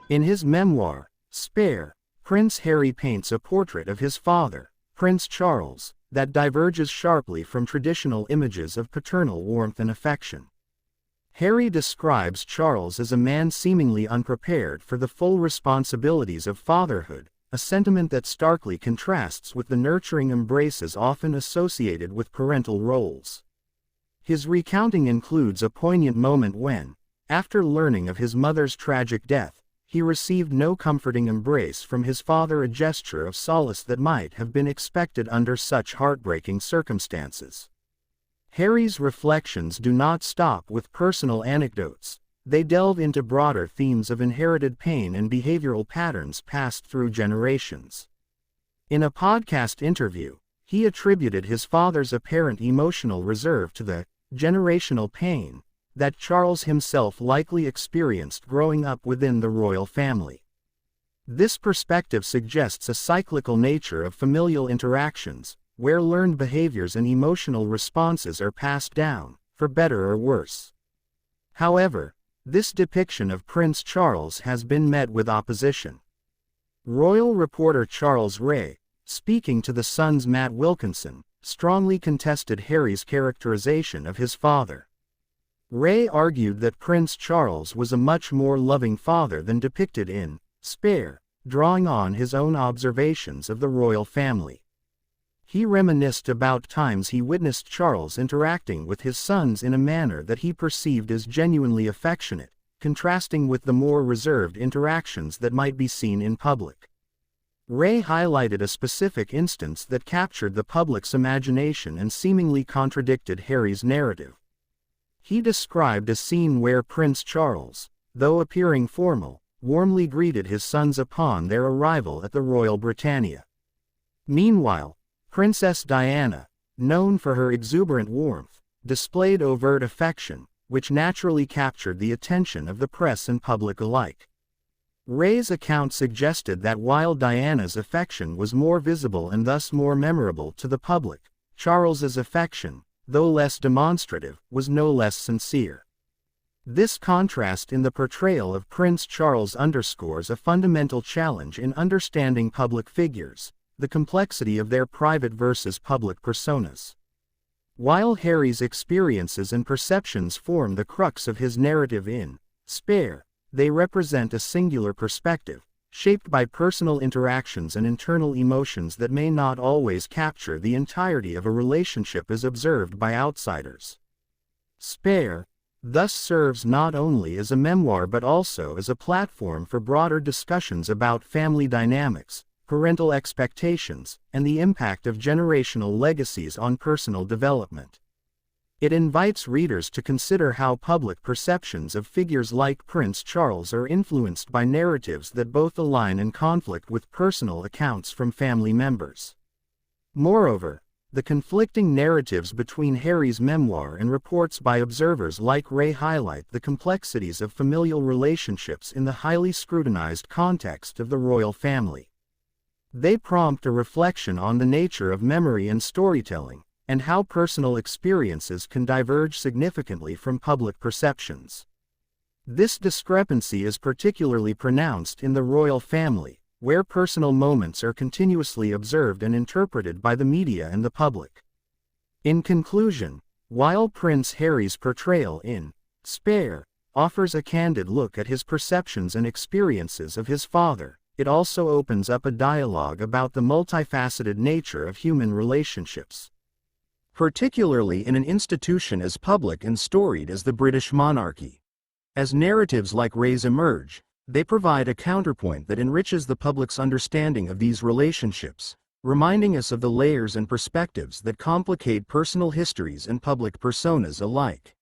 In his memoir, Spare, Prince Harry paints a portrait of his father, Prince Charles, that diverges sharply from traditional images of paternal warmth and affection. Harry describes Charles as a man seemingly unprepared for the full responsibilities of fatherhood, a sentiment that starkly contrasts with the nurturing embraces often associated with parental roles. His recounting includes a poignant moment when, after learning of his mother's tragic death, he received no comforting embrace from his father, a gesture of solace that might have been expected under such heartbreaking circumstances. Harry's reflections do not stop with personal anecdotes. They delve into broader themes of inherited pain and behavioral patterns passed through generations. In a podcast interview, he attributed his father's apparent emotional reserve to the generational pain that Charles himself likely experienced growing up within the royal family. This perspective suggests a cyclical nature of familial interactions, where learned behaviors and emotional responses are passed down, for better or worse. However, this depiction of Prince Charles has been met with opposition. Royal reporter Charles Ray, speaking to The Sun's Matt Wilkinson, strongly contested Harry's characterization of his father. Ray argued that Prince Charles was a much more loving father than depicted in Spare, drawing on his own observations of the royal family. He reminisced about times he witnessed Charles interacting with his sons in a manner that he perceived as genuinely affectionate, contrasting with the more reserved interactions that might be seen in public. Ray highlighted a specific instance that captured the public's imagination and seemingly contradicted Harry's narrative. He described a scene where Prince Charles, though appearing formal, warmly greeted his sons upon their arrival at the Royal Britannia. Meanwhile, Princess Diana, known for her exuberant warmth, displayed overt affection, which naturally captured the attention of the press and public alike. Ray's account suggested that while Diana's affection was more visible and thus more memorable to the public, Charles's affection, though less demonstrative, was no less sincere. This contrast in the portrayal of Prince Charles underscores a fundamental challenge in understanding public figures, the complexity of their private versus public personas. While Harry's experiences and perceptions form the crux of his narrative in Spare, they represent a singular perspective, shaped by personal interactions and internal emotions that may not always capture the entirety of a relationship as observed by outsiders. Spare, thus serves not only as a memoir but also as a platform for broader discussions about family dynamics, parental expectations, and the impact of generational legacies on personal development. It invites readers to consider how public perceptions of figures like Prince Charles are influenced by narratives that both align and conflict with personal accounts from family members. Moreover, the conflicting narratives between Harry's memoir and reports by observers like Ray highlight the complexities of familial relationships in the highly scrutinized context of the royal family. They prompt a reflection on the nature of memory and storytelling, and how personal experiences can diverge significantly from public perceptions. This discrepancy is particularly pronounced in the royal family, where personal moments are continuously observed and interpreted by the media and the public. In conclusion, while Prince Harry's portrayal in Spare offers a candid look at his perceptions and experiences of his father, it also opens up a dialogue about the multifaceted nature of human relationships, particularly in an institution as public and storied as the British monarchy. As narratives like Ray's emerge, they provide a counterpoint that enriches the public's understanding of these relationships, reminding us of the layers and perspectives that complicate personal histories and public personas alike.